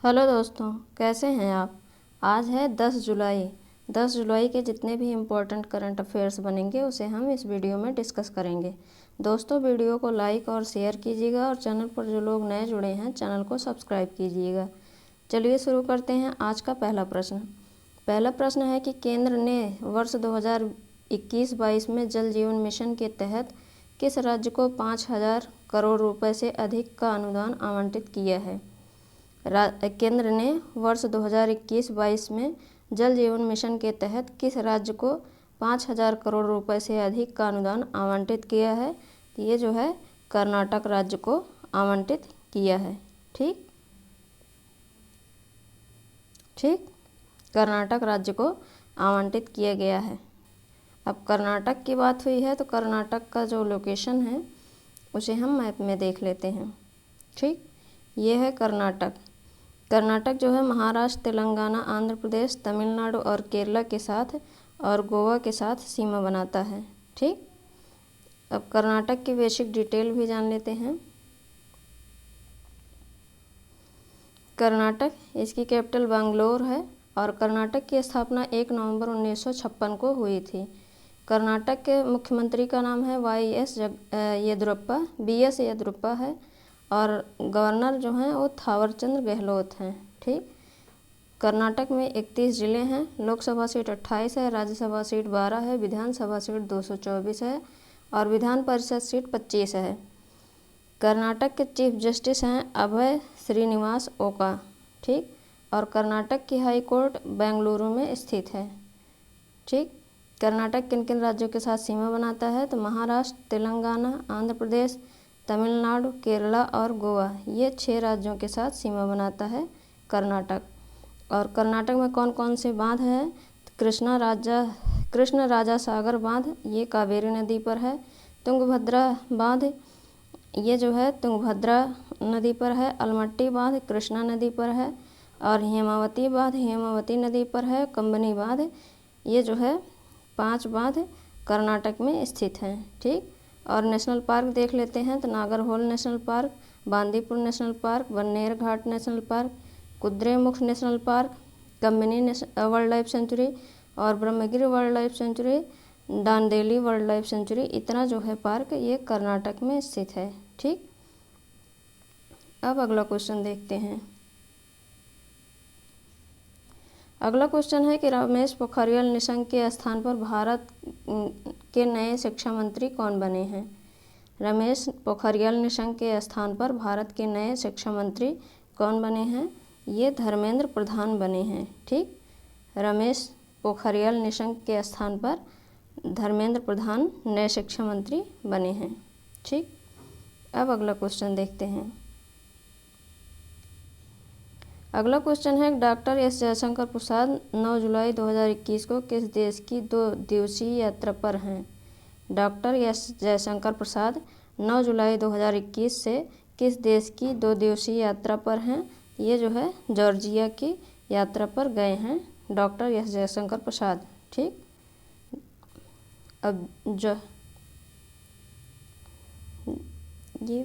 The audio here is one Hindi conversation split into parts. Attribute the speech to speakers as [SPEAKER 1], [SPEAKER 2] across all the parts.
[SPEAKER 1] हेलो दोस्तों, कैसे हैं आप। आज है 10 जुलाई। 10 जुलाई के जितने भी इम्पोर्टेंट करंट अफेयर्स बनेंगे उसे हम इस वीडियो में डिस्कस करेंगे। दोस्तों, वीडियो को लाइक और शेयर कीजिएगा और चैनल पर जो लोग नए जुड़े हैं चैनल को सब्सक्राइब कीजिएगा। चलिए शुरू करते हैं आज का पहला प्रश्न। पहला प्रश्न है कि केंद्र ने वर्ष 2021-22 में जल जीवन मिशन के तहत किस राज्य को 5,000 करोड़ रुपए से अधिक का अनुदान आवंटित किया है। केंद्र ने वर्ष 2021-22 में जल जीवन मिशन के तहत किस राज्य को 5,000 करोड़ रुपए से अधिक का अनुदान आवंटित किया है। ये जो है कर्नाटक राज्य को आवंटित किया है। ठीक, कर्नाटक राज्य को आवंटित किया गया है। अब कर्नाटक की बात हुई है तो कर्नाटक का जो लोकेशन है उसे हम मैप में देख लेते हैं। ठीक, ये है कर्नाटक। कर्नाटक जो है महाराष्ट्र, तेलंगाना, आंध्र प्रदेश, तमिलनाडु और केरला के साथ और गोवा के साथ सीमा बनाता है। ठीक, अब कर्नाटक की बेसिक डिटेल भी जान लेते हैं। कर्नाटक, इसकी कैपिटल बैंगलोर है और कर्नाटक की स्थापना 1 नवंबर 1956 को हुई थी। कर्नाटक के मुख्यमंत्री का नाम है येदियुरप्पा, BS येदियुरप्पा है और गवर्नर जो हैं वो थावरचंद गहलोत हैं। ठीक, कर्नाटक में 31 ज़िले हैं। लोकसभा सीट 28 है, राज्यसभा सीट 12 है, विधानसभा सीट 224 है और विधान परिषद सीट 25 है। कर्नाटक के चीफ जस्टिस हैं अभय श्रीनिवास ओका। ठीक, और कर्नाटक की हाई कोर्ट बेंगलुरु में स्थित है। ठीक, कर्नाटक किन किन राज्यों के साथ सीमा बनाता है तो महाराष्ट्र, तेलंगाना, आंध्र प्रदेश, तमिलनाडु, केरला और गोवा, ये 6 राज्यों के साथ सीमा बनाता है कर्नाटक। और कर्नाटक में कौन कौन से बांध हैं। कृष्ण राजा सागर बांध, ये कावेरी नदी पर है। तुंगभद्रा बांध, ये जो है तुंगभद्रा नदी पर है। अलमट्टी बांध कृष्णा नदी पर है और हेमावती बांध हेमावती नदी पर है। कंबनी बांध, ये जो है 5 बांध कर्नाटक में स्थित हैं। ठीक, और नेशनल पार्क देख लेते हैं तो Nagarhole national park, Bandipur national park, Bannerghatta national park, Kudremukh national park, Kabini wildlife sanctuary और Brahmagiri wildlife sanctuary, Dandeli wildlife sanctuary, इतना जो है पार्क ये कर्नाटक में स्थित है। ठीक, अब अगला क्वेश्चन देखते हैं। अगला क्वेश्चन है कि रमेश पोखरियाल निशंक के स्थान पर भारत के नए शिक्षा मंत्री कौन बने हैं। रमेश पोखरियाल निशंक के स्थान पर भारत के नए शिक्षा मंत्री कौन बने हैं। ये धर्मेंद्र प्रधान बने हैं। ठीक, रमेश पोखरियाल निशंक के स्थान पर धर्मेंद्र प्रधान नए शिक्षा मंत्री बने हैं। ठीक, अब अगला क्वेश्चन देखते हैं। अगला क्वेश्चन है डॉक्टर एस जयशंकर प्रसाद 9 जुलाई 2021 को किस देश की 2 दिवसीय यात्रा पर हैं। डॉक्टर एस जयशंकर प्रसाद 9 जुलाई 2021 से किस देश की 2 दिवसीय यात्रा पर हैं। ये जो है जॉर्जिया की यात्रा पर गए हैं डॉक्टर एस जयशंकर प्रसाद। ठीक, अब जो ये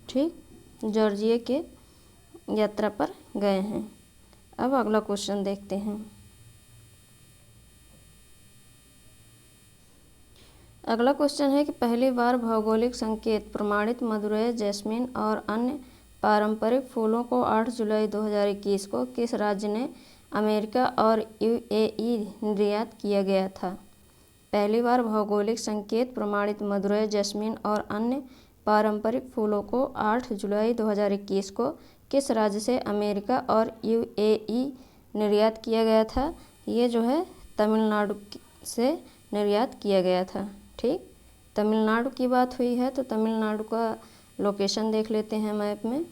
[SPEAKER 1] ठीक जॉर्जिया के यात्रा पर गए हैं। अब अगला क्वेश्चन देखते हैं। अगला क्वेश्चन है कि पहली बार भौगोलिक संकेत प्रमाणित मदुरई, जैस्मिन और अन्य पारंपरिक फूलों को 8 जुलाई 2021 को किस राज्य ने अमेरिका और UAE निर्यात किया गया था। पहली बार भौगोलिक संकेत प्रमाणित मदुरई, जैस्मिन और अन्य पारंपरिक फूलों को 8 जुलाई 2021 को किस राज्य से अमेरिका और UAE निर्यात किया गया था। ये जो है तमिलनाडु से निर्यात किया गया था। ठीक, तमिलनाडु की बात हुई है तो तमिलनाडु का लोकेशन देख लेते हैं मैप में।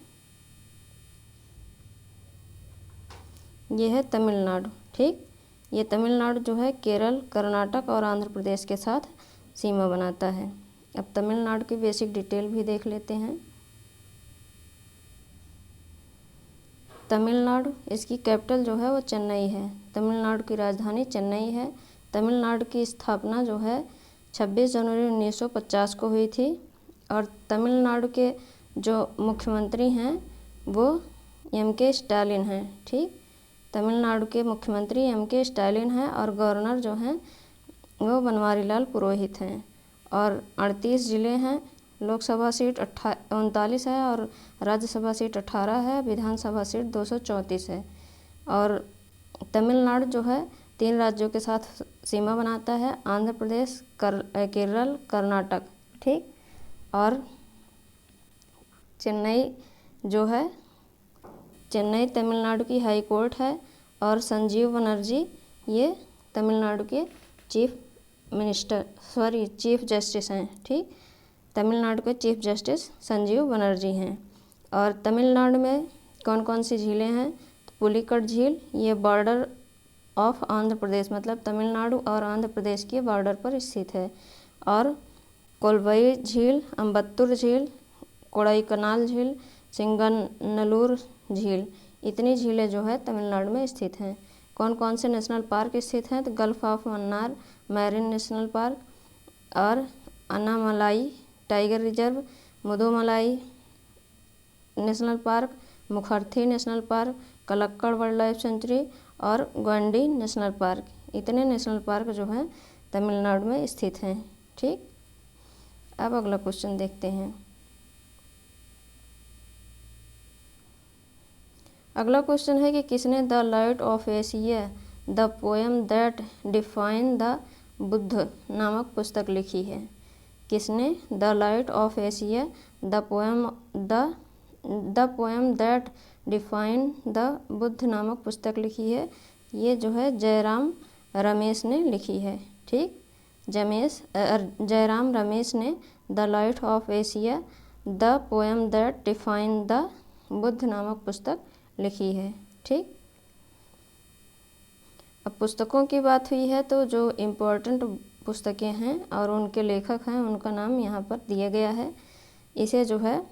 [SPEAKER 1] ये है तमिलनाडु। ठीक, ये तमिलनाडु जो है केरल, कर्नाटक और आंध्र प्रदेश के साथ सीमा बनाता है। अब तमिलनाडु की बेसिक डिटेल भी देख लेते हैं। तमिलनाडु, इसकी कैपिटल जो है वो चेन्नई है। तमिलनाडु की राजधानी चेन्नई है। तमिलनाडु की स्थापना जो है 26 जनवरी 1950 को हुई थी और तमिलनाडु के जो मुख्यमंत्री हैं वो M.K. स्टालिन हैं। ठीक, तमिलनाडु के मुख्यमंत्री M.K. स्टालिन हैं और गवर्नर जो हैं वो बनवारीलाल पुरोहित हैं। और 38 ज़िले हैं, लोकसभा सीट 39 है और राज्यसभा सीट 18 है, विधानसभा सीट 234 है। और तमिलनाडु जो है 3 राज्यों के साथ सीमा बनाता है, आंध्र प्रदेश, केरल, कर्नाटक। ठीक, और चेन्नई जो है, चेन्नई तमिलनाडु की हाई कोर्ट है और संजीव बनर्जी ये तमिलनाडु के चीफ जस्टिस हैं। ठीक, तमिलनाडु के चीफ जस्टिस संजीव बनर्जी हैं। और तमिलनाडु में कौन कौन सी झीलें हैं? तो पुलिकट झील, ये बॉर्डर ऑफ आंध्र प्रदेश, मतलब तमिलनाडु और आंध्र प्रदेश के बॉर्डर पर स्थित है। और कोलवई झील, अम्बत्तूर झील, कोडाईकनाल झील, सिंगनल्लूर झील, इतनी झीलें जो है तमिलनाडु में स्थित हैं। कौन कौन से नेशनल पार्क स्थित हैं? तो gulf of Mannar marine national park और Anamalai tiger reserve, Mudumalai national park, Mukurthi national park, Kalakkad wildlife sanctuary और ग्वांडी नेशनल पार्क, इतने नेशनल पार्क जो हैं तमिलनाडु में स्थित हैं। ठीक, अब अगला क्वेश्चन देखते हैं। अगला क्वेश्चन है कि किसने the light of Asia the poem that define the Buddha नामक पुस्तक लिखी है? किसने the light of Asia the poem that define the Buddha नामक पुस्तक लिखी है? ये जो है जयराम रमेश ने लिखी है। ठीक, जयराम रमेश ने the light of Asia the poem that define the Buddha नामक पुस्तक लिखी है। ठीक, अब पुस्तकों की बात हुई है तो जो इम्पोर्टेंट पुस्तकें हैं और उनके लेखक हैं उनका नाम यहाँ पर दिया गया है। इसे जो है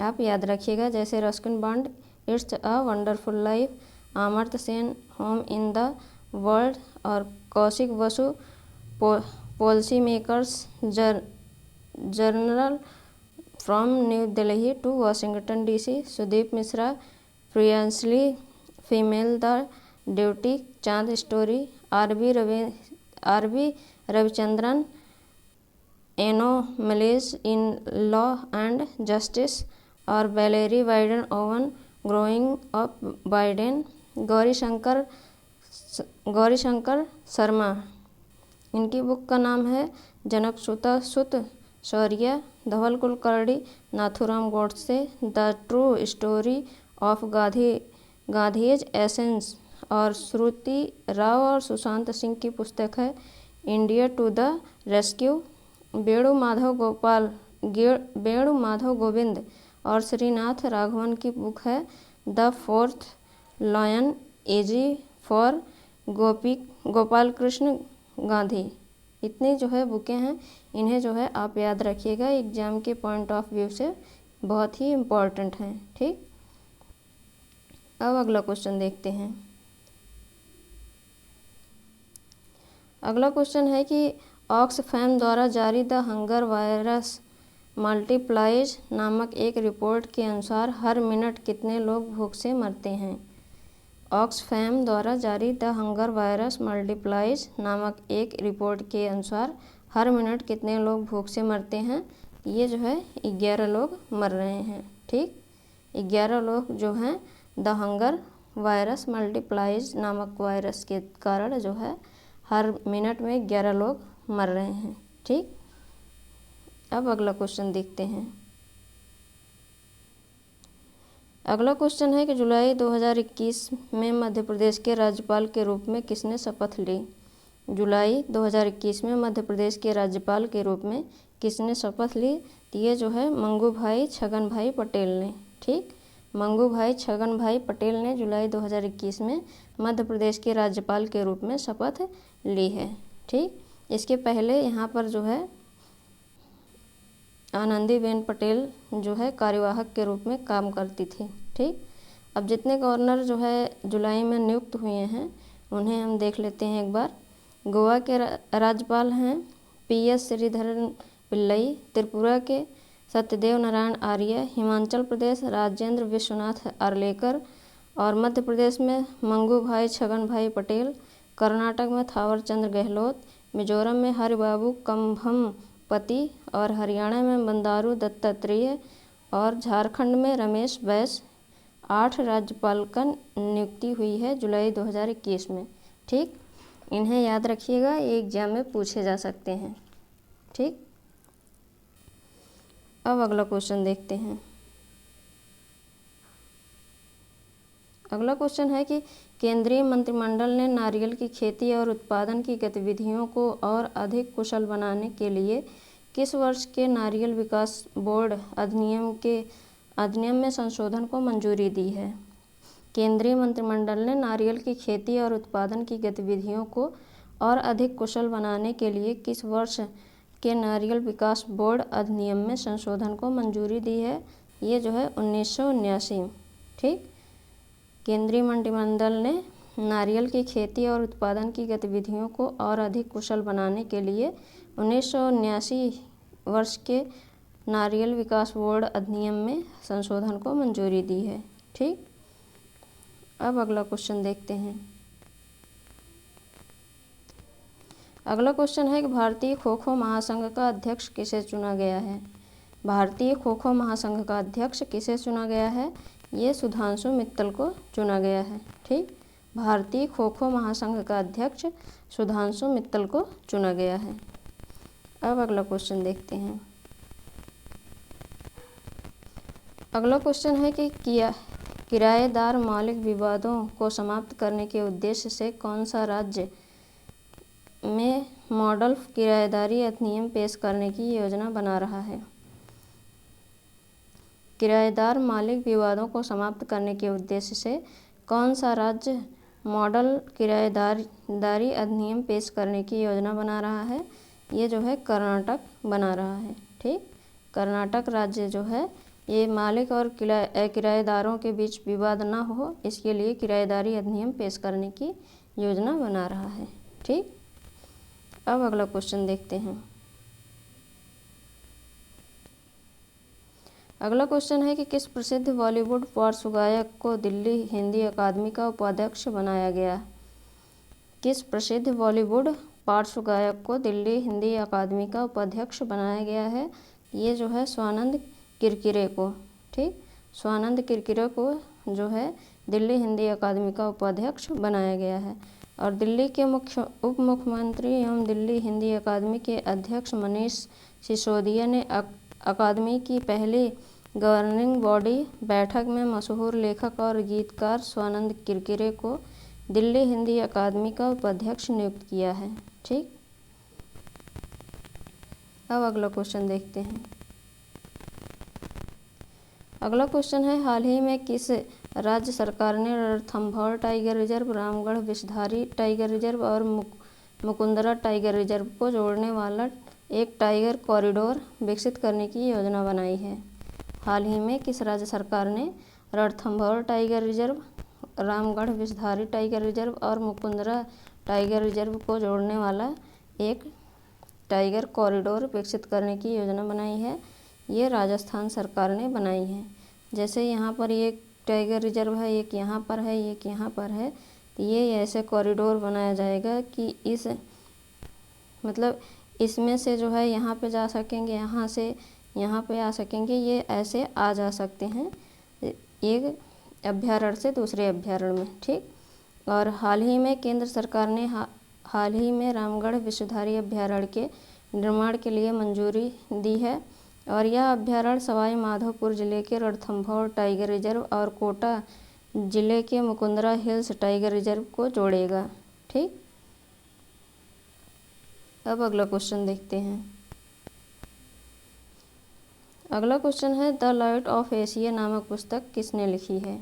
[SPEAKER 1] आप याद रखिएगा, जैसे Ruskin Bond it's a wonderful life, Amartya Sen home in the world और Kaushik Basu policymaker's journal from New Delhi to Washington DC, Sudeep Mishra प्रियंसली female the duty, Chand story, R B Ravichandran anomalies in law and justice और Valerie Biden Owens growing up Biden, Gauri Shankar Sharma, इनकी बुक का नाम है Janaksuta Sut Shaurya, Dhaval Kulkarni Nathuram Godse the true story of Gandhi's essence और श्रुति राव और सुशांत सिंह की पुस्तक है इंडिया टू द रेस्क्यू, वेणु माधव गोविंद और श्रीनाथ राघवन की बुक है the fourth lion AG for Gopal Krishna Gandhi. इतनी जो है बुकें हैं, इन्हें जो है आप याद रखिएगा, एग्जाम के पॉइंट ऑफ व्यू से बहुत ही इम्पोर्टेंट हैं। ठीक, अब अगला क्वेश्चन देखते हैं। अगला क्वेश्चन है कि ऑक्सफैम द्वारा जारी द हंगर वायरस मल्टीप्लाइज नामक एक रिपोर्ट के अनुसार हर मिनट कितने लोग भूख से मरते हैं? ऑक्सफैम द्वारा जारी द हंगर वायरस मल्टीप्लाइज नामक एक रिपोर्ट के अनुसार हर मिनट कितने लोग भूख से मरते हैं? ये जो है 11 लोग मर रहे हैं। ठीक, 11 लोग जो हैं द हंगर वायरस मल्टीप्लाइज नामक वायरस के कारण जो है हर मिनट में 11 लोग मर रहे हैं। ठीक, अब अगला क्वेश्चन देखते हैं। अगला क्वेश्चन है कि जुलाई 2021 में मध्य प्रदेश के राज्यपाल के रूप में किसने शपथ ली? जुलाई 2021 में मध्य प्रदेश के राज्यपाल के रूप में किसने शपथ ली? तो ये जो है मंगू भाई छगन भाई पटेल ने। ठीक, मंगू भाई छगन भाई पटेल ने जुलाई 2021 में मध्य प्रदेश के राज्यपाल के रूप में शपथ ली है। ठीक, इसके पहले यहाँ पर जो है आनंदीबेन पटेल जो है कार्यवाहक के रूप में काम करती थी। ठीक, अब जितने गवर्नर जो है जुलाई में नियुक्त हुए हैं उन्हें हम देख लेते हैं एक बार। गोवा के राज्यपाल हैं PS श्रीधरन पिल्लई, त्रिपुरा के सत्यदेव नारायण आर्य, हिमाचल प्रदेश राजेंद्र विश्वनाथ आर्लेकर, और मध्य प्रदेश में मंगू भाई छगन भाई पटेल, कर्नाटक में थावर चंद गहलोत, मिजोरम में हरिबाबू कंभमपति, और हरियाणा में बंदारू दत्तात्रेय, और झारखंड में रमेश बैस। 8 राज्यपाल का नियुक्ति हुई है जुलाई 2021 में। ठीक, इन्हें याद रखिएगा, ये एग्जाम में पूछे जा सकते हैं। ठीक, अब अगला क्वेश्चन देखते हैं। अगला क्वेश्चन है कि केंद्रीय मंत्रिमंडल ने नारियल की खेती और उत्पादन की गतिविधियों को और अधिक कुशल बनाने के लिए किस वर्ष के नारियल विकास बोर्ड अधिनियम में संशोधन को मंजूरी दी है? केंद्रीय मंत्रिमंडल ने नारियल की खेती और उत्पादन की गतिविधियों को और अधिक कुशल बनाने के लिए किस वर्ष के नारियल विकास बोर्ड अधिनियम में संशोधन को मंजूरी दी है? ये जो है 1979। ठीक, केंद्रीय मंत्रिमंडल ने नारियल की खेती और उत्पादन की गतिविधियों को और अधिक कुशल बनाने के लिए 1979 वर्ष के नारियल विकास बोर्ड अधिनियम में संशोधन को मंजूरी दी है। ठीक, अब अगला क्वेश्चन देखते हैं। अगला क्वेश्चन है कि भारतीय खो खो महासंघ का अध्यक्ष किसे चुना गया है? भारतीय खो खो महासंघ का अध्यक्ष किसे चुना गया है? ये सुधांशु मित्तल को चुना गया है। ठीक, भारतीय खो खो महासंघ का अध्यक्ष सुधांशु मित्तल को चुना गया है। अब अगला क्वेश्चन देखते हैं। अगला क्वेश्चन है कि किराएदार मालिक विवादों को समाप्त करने के उद्देश्य से कौन सा राज्य में मॉडल किराएदारी अधिनियम पेश करने की योजना बना रहा है? किराएदार मालिक विवादों को समाप्त करने के उद्देश्य से कौन सा राज्य मॉडल किराएदारी अधिनियम पेश करने की योजना बना रहा है? ये जो है कर्नाटक बना रहा है। ठीक, कर्नाटक राज्य जो है ये मालिक और किराएदारों के बीच विवाद ना हो, इसके लिए किराएदारी अधिनियम पेश करने की योजना बना रहा है। ठीक, अब अगला क्वेश्चन देखते हैं। अगला क्वेश्चन है कि किस प्रसिद्ध बॉलीवुड पार्श्व गायक को दिल्ली हिंदी अकादमी का उपाध्यक्ष बनाया गया? किस प्रसिद्ध बॉलीवुड पार्श्व गायक को दिल्ली हिंदी अकादमी का उपाध्यक्ष बनाया गया है? ये जो है स्वानंद किरकिरे को। ठीक, स्वानंद किरकिरे को जो है दिल्ली हिंदी अकादमी का उपाध्यक्ष बनाया गया है। और दिल्ली के उप मुख्यमंत्री एवं दिल्ली हिंदी अकादमी के अध्यक्ष मनीष सिसोदिया ने अकादमी की पहली गवर्निंग बॉडी बैठक में मशहूर लेखक और गीतकार स्वानंद किरकिरे को दिल्ली हिंदी अकादमी का उपाध्यक्ष नियुक्त किया है। ठीक, अब अगला क्वेश्चन देखते हैं। अगला क्वेश्चन है हाल ही में किस राज्य सरकार ने Ranthambore tiger reserve, Ramgarh Vishdhari tiger reserve और मुकुंदरा टाइगर रिजर्व को जोड़ने वाला एक टाइगर कॉरिडोर विकसित करने की योजना बनाई है? हाल ही में किस राज्य सरकार ने Ranthambore tiger reserve, Ramgarh Vishdhari tiger reserve और मुकुंदरा टाइगर रिजर्व को जोड़ने वाला एक टाइगर कॉरिडोर विकसित करने की योजना बनाई है? ये राजस्थान सरकार ने बनाई है। जैसे यहाँ पर एक टाइगर रिजर्व है, एक यहाँ पर है, एक यहाँ पर है, तो ये ऐसे कॉरिडोर बनाया जाएगा कि इस मतलब इसमें से जो है यहाँ पे जा सकेंगे, यहाँ से यहाँ पे आ सकेंगे, ये ऐसे आ जा सकते हैं एक अभ्यारण्य से दूसरे अभ्यारण्य में। ठीक, और हाल ही में केंद्र सरकार ने हाल ही में रामगढ़ विषधारी अभ्यारण्य के निर्माण के लिए मंजूरी दी है और यह अभ्यारण्य सवाई माधोपुर जिले के रणथंभौर टाइगर रिजर्व और कोटा जिले के मुकुंदरा हिल्स टाइगर रिजर्व को जोड़ेगा। ठीक, अब अगला क्वेश्चन देखते हैं। अगला क्वेश्चन है द लाइट ऑफ एशिया नामक पुस्तक किसने लिखी है?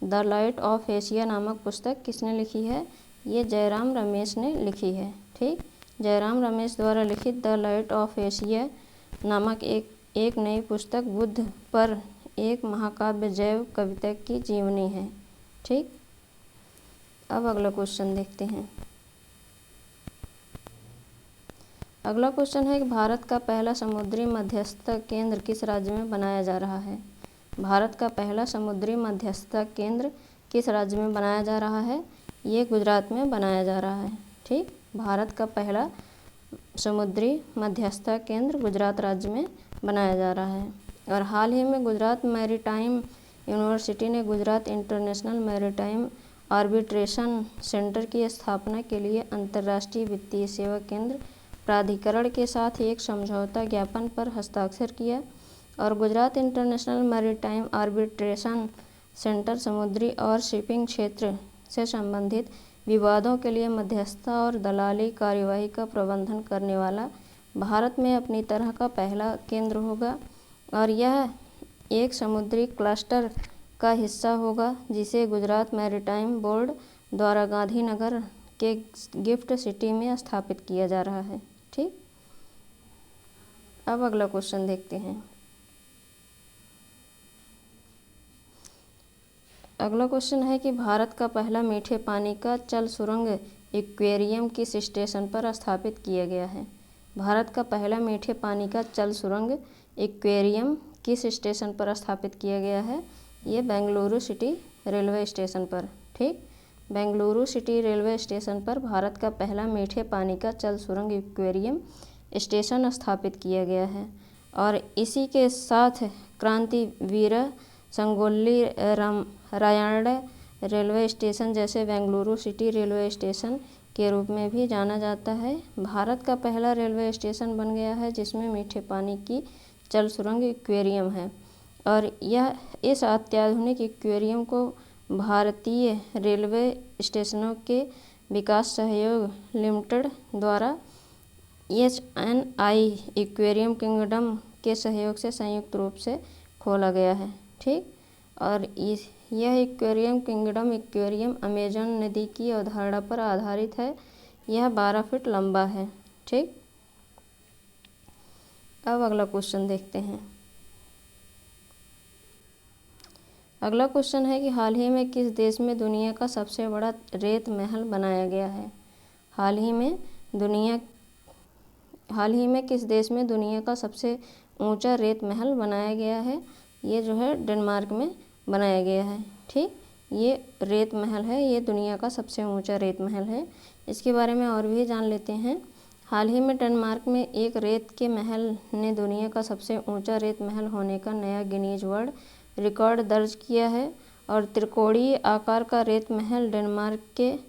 [SPEAKER 1] द लाइट ऑफ एशिया नामक पुस्तक किसने लिखी है? ये जयराम रमेश ने लिखी है। ठीक, जयराम रमेश द्वारा लिखित द लाइट ऑफ एशिया नामक एक नई पुस्तक बुद्ध पर एक महाकाव्य जैव कविता की जीवनी है। ठीक, अब अगला क्वेश्चन देखते हैं। अगला क्वेश्चन है कि भारत का पहला समुद्री मध्यस्थता केंद्र किस राज्य में बनाया जा रहा है। भारत का पहला समुद्री मध्यस्थता केंद्र किस राज्य में बनाया जा रहा है। ये गुजरात में बनाया जा रहा है। ठीक, भारत का पहला समुद्री मध्यस्थता केंद्र गुजरात राज्य में बनाया जा रहा है। और हाल ही में गुजरात मैरीटाइम यूनिवर्सिटी ने Gujarat international maritime arbitration centre की स्थापना के लिए अंतर्राष्ट्रीय वित्तीय सेवा केंद्र प्राधिकरण के साथ एक समझौता ज्ञापन पर हस्ताक्षर किया। और Gujarat international maritime arbitration centre समुद्री और शिपिंग क्षेत्र से संबंधित विवादों के लिए मध्यस्थता और दलाली कार्यवाही का प्रबंधन करने वाला भारत में अपनी तरह का पहला केंद्र होगा। और यह एक समुद्री क्लस्टर का हिस्सा होगा जिसे गुजरात मैरीटाइम बोर्ड द्वारा गांधीनगर के गिफ्ट सिटी में स्थापित किया जा रहा है। ठीक, अब अगला क्वेश्चन देखते हैं। अगला क्वेश्चन है कि भारत का पहला मीठे पानी का जल सुरंग एक्वेरियम किस स्टेशन पर स्थापित किया गया है। भारत का पहला मीठे पानी का जल सुरंग एक्वेरियम किस स्टेशन पर स्थापित किया गया है। ये बेंगलुरु सिटी रेलवे स्टेशन पर। ठीक, बेंगलुरु सिटी रेलवे स्टेशन पर भारत का पहला मीठे पानी का जल सुरंग एक्वेरियम स्टेशन स्थापित किया गया है। और इसी के साथ क्रांतिवीर संगोल्ली रायण्ड रेलवे स्टेशन जैसे बेंगलुरु सिटी रेलवे स्टेशन के रूप में भी जाना जाता है। भारत का पहला रेलवे स्टेशन बन गया है जिसमें मीठे पानी की जल सुरंग एक्वेरियम है। और यह इस अत्याधुनिक एक्वेरियम को भारतीय रेलवे स्टेशनों के विकास सहयोग लिमिटेड द्वारा HNI एक्वेरियम किंगडम के सहयोग से संयुक्त रूप से खोला गया है। ठीक, और यह एक्वेरियम किंगडम एक्वेरियम अमेजन नदी की अवधारणा पर आधारित है। यह 12 फीट लंबा है। ठीक, अब अगला क्वेश्चन देखते हैं। अगला क्वेश्चन है कि हाल ही में किस देश में दुनिया का सबसे बड़ा रेत महल बनाया गया है। हाल ही में किस देश में दुनिया का सबसे ऊंचा रेत महल बनाया गया है। ये जो है डेनमार्क में बनाया गया है। ठीक, ये रेत महल है, ये दुनिया का सबसे ऊंचा रेत महल है। इसके बारे में और भी जान लेते हैं। हाल ही में डेनमार्क में एक रेत के महल ने दुनिया का सबसे ऊंचा रेत महल होने का नया गिनीज वर्ल्ड रिकॉर्ड दर्ज किया है। और त्रिकोणीय आकार का रेत महल डेनमार्क के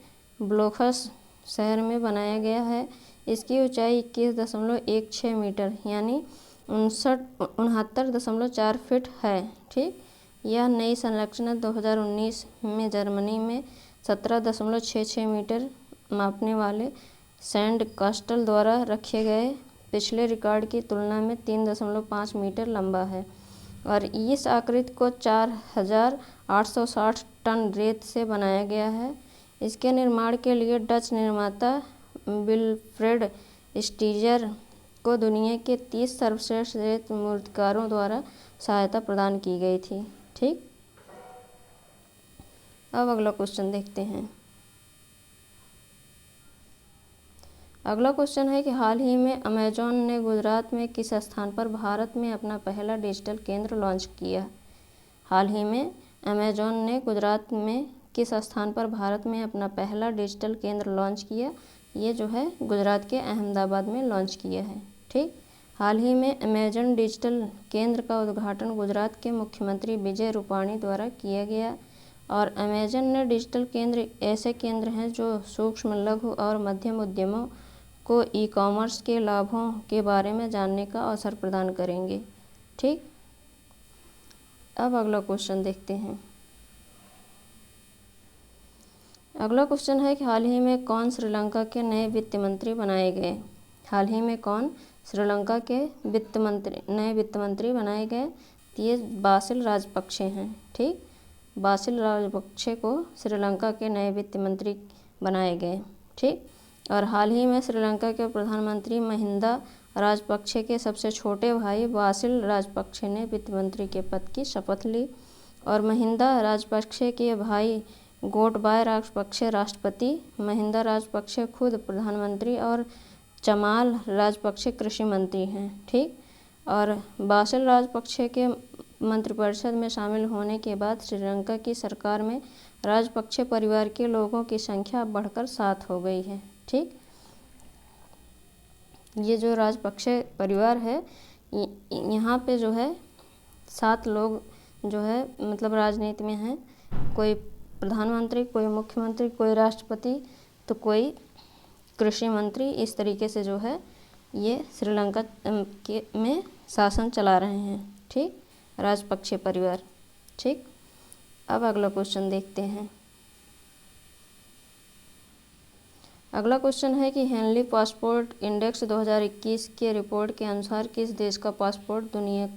[SPEAKER 1] ब्लोखस शहर में बनाया गया है। इसकी ऊंचाई 21.16 मीटर यानी 69.4 फीट है। ठीक, यह नई संरचना 2019 में जर्मनी में 17.66 मीटर मापने वाले सैंड कास्टल द्वारा रखे गए पिछले रिकॉर्ड की तुलना में 3.5 मीटर लंबा है। और इस आकृति को 4860 टन रेत से बनाया गया है। इसके निर्माण के लिए डच निर्माता विल्फ्रेड स्टीजर को दुनिया के 30 सर्वश्रेष्ठ रेत मूर्तिकारों द्वारा सहायता प्रदान की गई थी। ठीक, अब अगला क्वेश्चन देखते हैं। अगला क्वेश्चन है कि हाल ही में अमेजॉन ने गुजरात में किस स्थान पर भारत में अपना पहला डिजिटल केंद्र लॉन्च किया। हाल ही में अमेजॉन ने गुजरात में किस स्थान पर भारत में अपना पहला डिजिटल केंद्र लॉन्च किया। ये जो है गुजरात के अहमदाबाद में लॉन्च किया है। ठीक, हाल ही में अमेजॉन डिजिटल केंद्र का उद्घाटन गुजरात के मुख्यमंत्री विजय रूपाणी द्वारा किया गया। और अमेजॉन ने डिजिटल केंद्र ऐसे केंद्र हैं जो सूक्ष्म, लघु और मध्यम उद्यमों को ई-कॉमर्स के लाभों के बारे में जानने का अवसर प्रदान करेंगे। ठीक, अब अगला क्वेश्चन देखते हैं। अगला क्वेश्चन है कि हाल ही में कौन श्रीलंका के नए वित्त मंत्री बनाए गए। हाल ही में कौन श्रीलंका के नए वित्त मंत्री बनाए गए। ये बासिल राजपक्षे हैं। ठीक, बासिल राजपक्षे को श्रीलंका के नए वित्त मंत्री बनाए गए। ठीक, और हाल ही में श्रीलंका के प्रधानमंत्री महिंदा राजपक्षे के सबसे छोटे भाई बासिल राजपक्षे ने वित्त मंत्री के पद की शपथ ली। और महिंदा राजपक्षे के भाई गोटबाय राजपक्षे राष्ट्रपति, महिंदा राजपक्षे खुद प्रधानमंत्री और चमाल राजपक्षे कृषि मंत्री हैं। ठीक, और बासिल राजपक्षे के मंत्रिपरिषद में शामिल होने के बाद श्रीलंका की सरकार में राजपक्षे परिवार के लोगों की संख्या बढ़कर 7 हो गई है। ठीक, ये जो राजपक्षे परिवार है यहाँ पे जो है 7 लोग जो है मतलब राजनीति में हैं। कोई प्रधानमंत्री, कोई मुख्यमंत्री, कोई राष्ट्रपति, तो कोई कृषि मंत्री। इस तरीके से जो है ये श्रीलंका में शासन चला रहे हैं। ठीक, राजपक्षे परिवार। ठीक, अब अगला क्वेश्चन देखते हैं। अगला क्वेश्चन है कि हेनली पासपोर्ट इंडेक्स 2021 के रिपोर्ट के अनुसार किस देश का पासपोर्ट दुनिया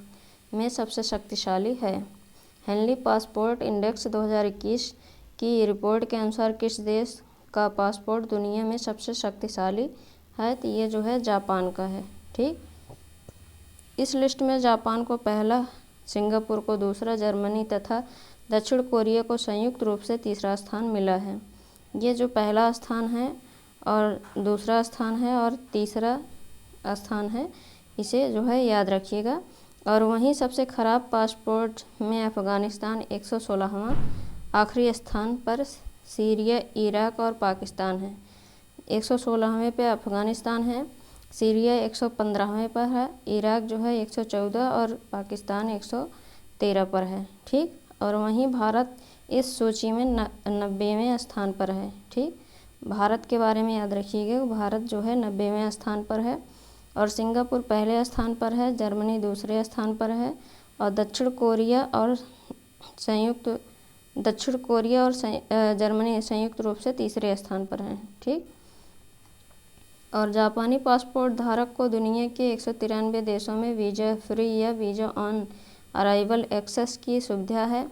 [SPEAKER 1] में सबसे शक्तिशाली है। हेनली पासपोर्ट इंडेक्स 2021 की रिपोर्ट के अनुसार किस देश का पासपोर्ट दुनिया में सबसे शक्तिशाली है, तो ये जो है जापान का है। ठीक, इस लिस्ट में जापान को पहला, सिंगापुर को दूसरा, जर्मनी तथा दक्षिण कोरिया को संयुक्त रूप से तीसरा स्थान मिला है। ये जो पहला स्थान है और दूसरा स्थान है और तीसरा स्थान है, इसे जो है याद रखिएगा। और वहीं सबसे खराब पासपोर्ट में अफ़गानिस्तान 116वां, आखिरी स्थान पर सीरिया, इराक और पाकिस्तान है। 116वें पे अफ़गानिस्तान है, सीरिया 115वें पर है, इराक जो है 114 और पाकिस्तान 113 पर है। ठीक, और वहीं भारत इस सूची में 90वें स्थान पर है। ठीक, भारत के बारे में याद रखिएगा, भारत जो है 90वें स्थान पर है और सिंगापुर पहले स्थान पर है, जर्मनी दूसरे स्थान पर है और दक्षिण कोरिया और जर्मनी संयुक्त रूप से तीसरे स्थान पर हैं। ठीक, और जापानी पासपोर्ट धारक को दुनिया के 193 देशों में वीज़ा फ्री या वीज़ा ऑन अराइवल एक्सेस की सुविधा है।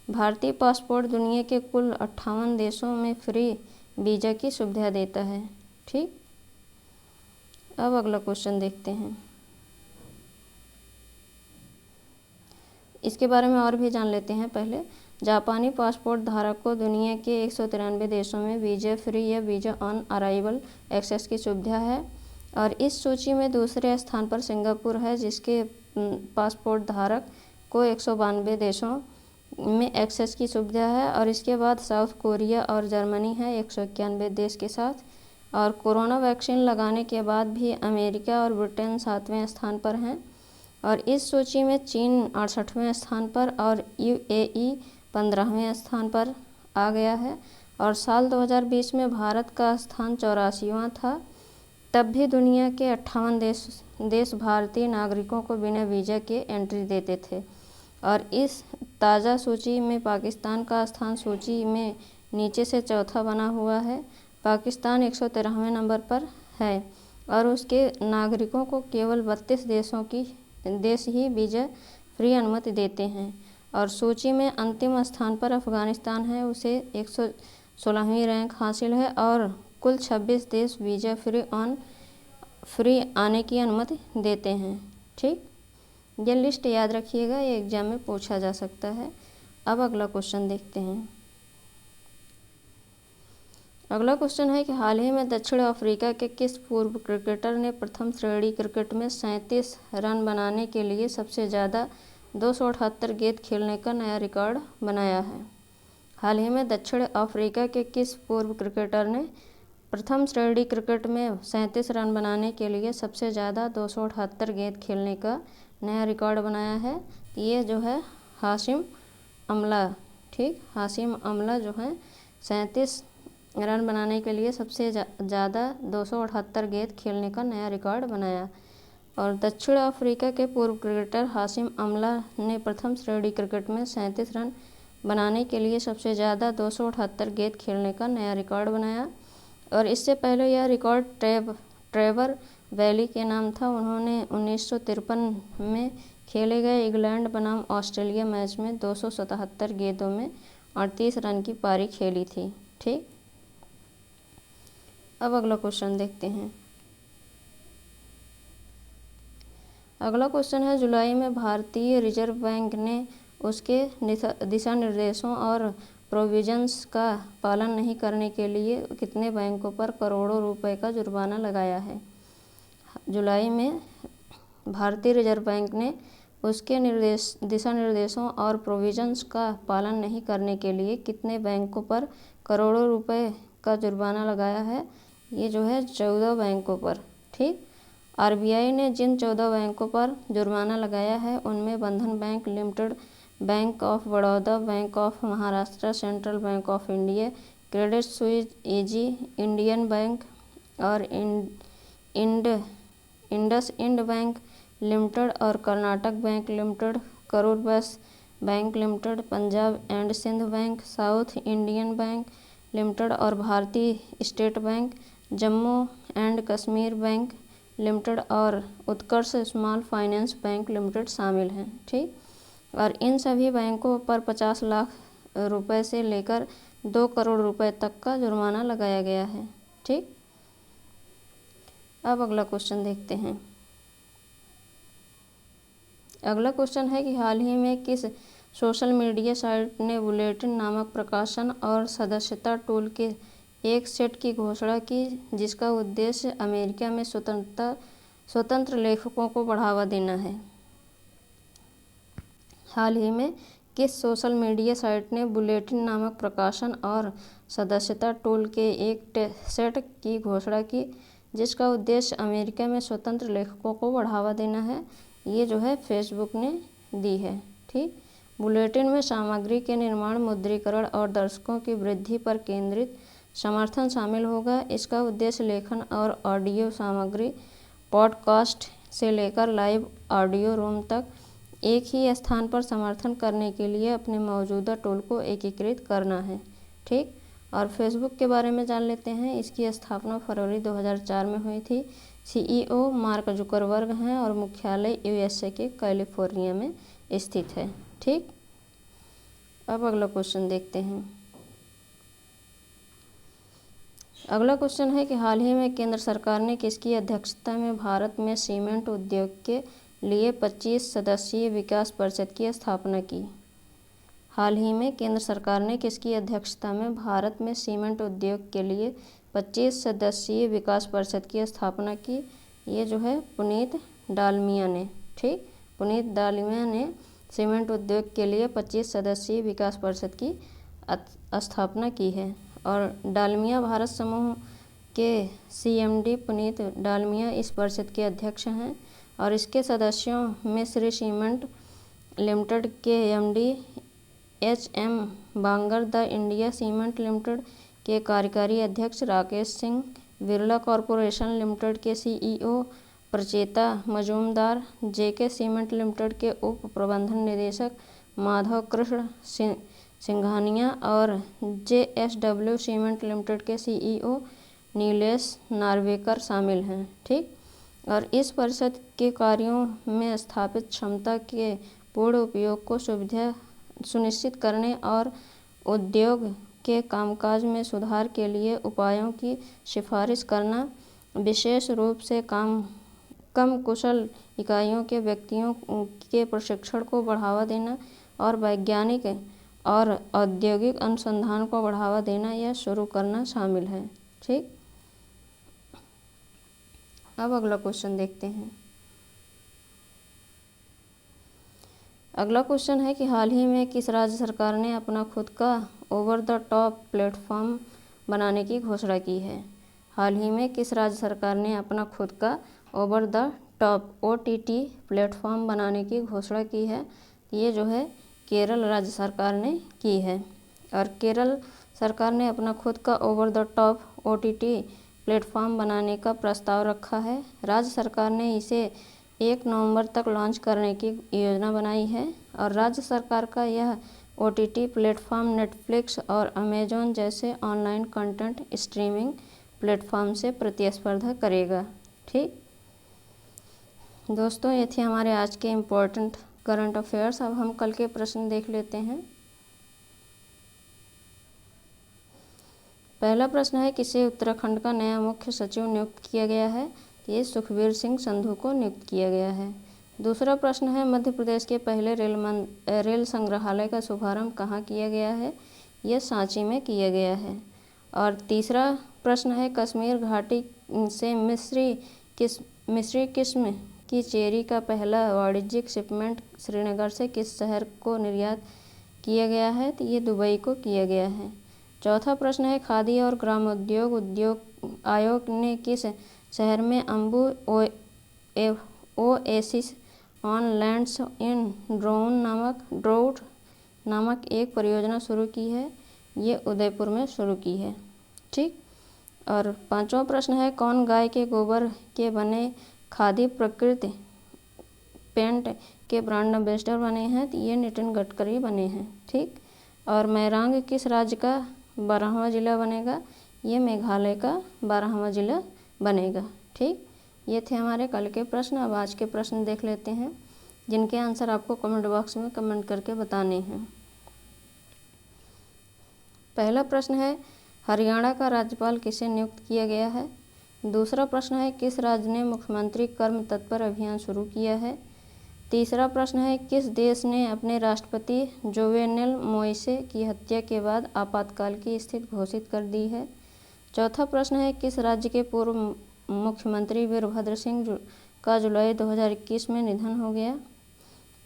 [SPEAKER 1] भारतीय पासपोर्ट दुनिया के कुल 58 देशों में फ्री वीज़ा की सुविधा देता है। ठीक, अब अगला क्वेश्चन देखते हैं। इसके बारे में और भी जान लेते हैं। पहले, जापानी पासपोर्ट धारक को दुनिया के 193 देशों में वीज़ा फ्री या वीज़ा ऑन अराइवल एक्सेस की सुविधा है और इस सूची में दूसरे स्थान पर सिंगापुर है, जिसके पासपोर्ट धारक को 192 देशों में एक्सेस की सुविधा है और इसके बाद साउथ कोरिया और जर्मनी है 191 देश के साथ। और कोरोना वैक्सीन लगाने के बाद भी अमेरिका और ब्रिटेन 7वें स्थान पर हैं और इस सूची में चीन 68वें स्थान पर और यूएई 15वें स्थान पर आ गया है। और साल 2020 में भारत का स्थान 84वां था। तब भी दुनिया के 58 देश भारतीय नागरिकों को बिना वीज़ा के एंट्री देते थे और इस ताज़ा सूची में पाकिस्तान का स्थान सूची में नीचे से चौथा बना हुआ है। पाकिस्तान 113वें नंबर पर है और उसके नागरिकों को केवल 32 देश ही वीज़ा फ्री अनुमति देते हैं और सूची में अंतिम स्थान पर अफ़गानिस्तान है, उसे 116वीं रैंक हासिल है और कुल 26 देश वीज़ा फ्री आने की अनुमति देते हैं। ठीक, ये लिस्ट याद रखिएगा, ये एग्जाम में पूछा जा सकता है। अब अगला क्वेश्चन देखते हैं। अगला क्वेश्चन है कि हाल ही में दक्षिण अफ्रीका के किस पूर्व क्रिकेटर ने प्रथम श्रेणी क्रिकेट में 37 रन बनाने के लिए सबसे ज़्यादा 278 गेंद खेलने का नया रिकॉर्ड बनाया है। हाल ही में दक्षिण अफ्रीका के किस पूर्व क्रिकेटर ने प्रथम श्रेणी क्रिकेट में 37 रन बनाने के लिए सबसे ज़्यादा 278 गेंद खेलने का नया रिकॉर्ड बनाया है? ये जो है हाशिम अमला। ठीक, हाशिम अमला जो है 37 रन बनाने के लिए सबसे ज़्यादा 278 गेंद खेलने का नया रिकॉर्ड बनाया। और दक्षिण अफ्रीका के पूर्व क्रिकेटर हाशिम अमला ने प्रथम श्रेणी क्रिकेट में 37 रन बनाने के लिए सबसे ज़्यादा 278 गेंद खेलने का नया रिकॉर्ड बनाया और इससे पहले यह रिकॉर्ड ट्रेवर वैली के नाम था। उन्होंने 1953 में खेले गए इंग्लैंड बनाम ऑस्ट्रेलिया मैच में 277 गेंदों में 38 रन की पारी खेली थी। ठीक, अब अगला क्वेश्चन देखते हैं। अगला क्वेश्चन है, जुलाई में भारतीय रिजर्व बैंक ने उसके दिशा निर्देशों और प्रोविजंस का पालन नहीं करने के लिए कितने बैंकों पर करोड़ों रुपए का जुर्माना लगाया है? जुलाई में भारतीय रिजर्व बैंक ने उसके दिशा निर्देशों और प्रोविजंस का पालन नहीं करने के लिए कितने बैंकों पर करोड़ों रुपए का जुर्माना लगाया है? ये जो है 14 बैंकों पर। ठीक। आरबीआई ने जिन 14 बैंकों पर जुर्माना लगाया है उनमें बंधन bank limited, bank of Baroda, bank of Maharashtra, central bank of India, Credit Suisse, AG, Indian bank और इंडसइंड बैंक लिमिटेड और Karnataka bank limited, Karur Vysya bank limited, Punjab and Sindh bank, south Indian bank limited और भारतीय state bank, Jammu and Kashmir bank limited और Utkarsh small finance bank limited शामिल हैं। ठीक। और इन सभी बैंकों पर 50 लाख रुपए से लेकर 2 करोड़ रुपए तक का जुर्माना लगाया गया है। ठीक। अब अगला क्वेश्चन देखते हैं। अगला क्वेश्चन है कि हाल ही में किस सोशल मीडिया साइट ने बुलेटिन नामक प्रकाशन और सदस्यता टूल के एक सेट की घोषणा की जिसका उद्देश्य अमेरिका में स्वतंत्र लेखकों को बढ़ावा देना है? हाल ही में किस सोशल मीडिया साइट ने बुलेटिन नामक प्रकाशन और सदस्यता टूल के एक सेट की घोषणा की जिसका उद्देश्य अमेरिका में स्वतंत्र लेखकों को बढ़ावा देना है? ये जो है फेसबुक ने दी है। ठीक। बुलेटिन में सामग्री के निर्माण, मुद्रीकरण और दर्शकों की वृद्धि पर केंद्रित समर्थन शामिल होगा। इसका उद्देश्य लेखन और ऑडियो सामग्री, पॉडकास्ट से लेकर लाइव ऑडियो रूम तक एक ही स्थान पर समर्थन करने के लिए अपने मौजूदा टूल को एकीकृत करना है। ठीक। और फेसबुक के बारे में जान लेते हैं। इसकी स्थापना फरवरी 2004 में हुई थी। सीईओ मार्क जुकरबर्ग हैं और मुख्यालय यूएसए के कैलिफोर्निया में स्थित है। ठीक। अब अगला क्वेश्चन देखते हैं। अगला क्वेश्चन है कि हाल ही में केंद्र सरकार ने किसकी अध्यक्षता में भारत में सीमेंट उद्योग के लिए 25 सदस्यीय विकास परिषद की स्थापना की? हाल ही में केंद्र सरकार ने किसकी अध्यक्षता में भारत में सीमेंट उद्योग के लिए 25 सदस्यीय विकास परिषद की स्थापना की? ये जो है पुनीत डालमिया ने। ठीक। पुनीत डालमिया ने सीमेंट उद्योग के लिए 25 सदस्यीय विकास परिषद की स्थापना की है। और डालमिया भारत समूह के सीएमडी पुनीत डालमिया इस परिषद के अध्यक्ष हैं और इसके सदस्यों में श्री सीमेंट लिमिटेड के MD HM Bangar, the India cement limited के कार्यकारी अध्यक्ष राकेश सिंह, बिरला कॉरपोरेशन लिमिटेड के सीईओ प्रचेता मजूमदार, जेके सीमेंट लिमिटेड के उप प्रबंधन निदेशक माधव कृष्ण सिंघानिया और जेएसडब्ल्यू सीमेंट लिमिटेड के सीईओ नीलेश नार्वेकर शामिल हैं। ठीक। और इस परिषद के कार्यों में स्थापित क्षमता के पूर्ण उपयोग को सुनिश्चित करने और उद्योग के कामकाज में सुधार के लिए उपायों की सिफारिश करना, विशेष रूप से कम कुशल इकाइयों के व्यक्तियों के प्रशिक्षण को बढ़ावा देना और वैज्ञानिक और औद्योगिक अनुसंधान को बढ़ावा देना या शुरू करना शामिल है। ठीक। अब अगला क्वेश्चन देखते हैं। अगला क्वेश्चन है कि हाल ही में किस राज्य सरकार ने अपना खुद का ओवर द टॉप प्लेटफॉर्म बनाने की घोषणा की है? हाल ही में किस राज्य सरकार ने अपना खुद का over the top OTT platform बनाने की घोषणा की है? ये जो है केरल राज्य सरकार ने की है। और केरल सरकार ने अपना खुद का over the top OTT platform बनाने का प्रस्ताव रखा है। राज्य सरकार ने इसे 1 नवंबर तक लॉन्च करने की योजना बनाई है और राज्य सरकार का यह ओटीटी प्लेटफॉर्म नेटफ्लिक्स और अमेजॉन जैसे ऑनलाइन कंटेंट स्ट्रीमिंग प्लेटफॉर्म से प्रतिस्पर्धा करेगा। ठीक। दोस्तों, ये थे हमारे आज के इम्पोर्टेंट करंट अफेयर्स। अब हम कल के प्रश्न देख लेते हैं। पहला प्रश्न है, किसे उत्तराखंड का नया मुख्य सचिव नियुक्त किया गया है? ये सुखबीर सिंह संधू को नियुक्त किया गया है। दूसरा प्रश्न है, मध्य प्रदेश के पहले रेल संग्रहालय का शुभारंभ कहाँ किया गया है? यह सांची में किया गया है। और तीसरा प्रश्न है, कश्मीर घाटी से मिस्री किस मिस्री किस्म की चेरी का पहला वाणिज्यिक शिपमेंट श्रीनगर से किस शहर को निर्यात किया गया है? तो ये दुबई को किया गया है। चौथा प्रश्न है, खादी और ग्रामोद्योग उद्योग आयोग ने किस शहर में Ambu oasis on lands in drought नामक एक परियोजना शुरू की है? ये उदयपुर में शुरू की है। ठीक। और पांचवा प्रश्न है, कौन गाय के गोबर के बने खादी प्रकृति पेंट के ब्रांड एम्बेसडर बने हैं? तो ये नितिन गडकरी बने हैं। ठीक। और मैरांग किस राज्य का 12वां जिला बनेगा? ये मेघालय का 12वां जिला बनेगा। ठीक। ये थे हमारे कल के प्रश्न। अब आज के प्रश्न देख लेते हैं, जिनके आंसर आपको कमेंट बॉक्स में कमेंट करके बताने हैं। पहला प्रश्न है, हरियाणा का राज्यपाल किसे नियुक्त किया गया है? दूसरा प्रश्न है, किस राज्य ने मुख्यमंत्री कर्म तत्पर अभियान शुरू किया है? तीसरा प्रश्न है, किस देश ने अपने राष्ट्रपति जोवेनेल मोइसे की हत्या के बाद आपातकाल की स्थिति घोषित कर दी है? चौथा प्रश्न है, किस राज्य के पूर्व मुख्यमंत्री वीरभद्र सिंह का जुलाई 2021 में निधन हो गया?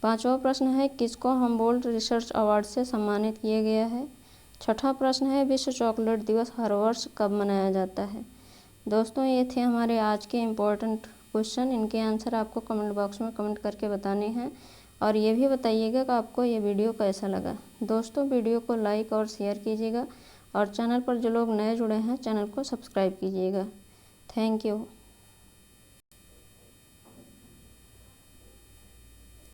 [SPEAKER 1] पांचवा प्रश्न है, किसको हम्बोल्ट रिसर्च अवार्ड से सम्मानित किया गया है? छठा प्रश्न है, विश्व चॉकलेट दिवस हर वर्ष कब मनाया जाता है? दोस्तों, ये थे हमारे आज के इम्पोर्टेंट क्वेश्चन। इनके आंसर आपको कमेंट बॉक्स में कमेंट करके बताने हैं, और ये भी बताइएगा कि आपको ये वीडियो कैसा लगा। दोस्तों, वीडियो को लाइक और शेयर कीजिएगा, और चैनल पर जो लोग नए जुड़े हैं चैनल को सब्सक्राइब कीजिएगा। Thank you.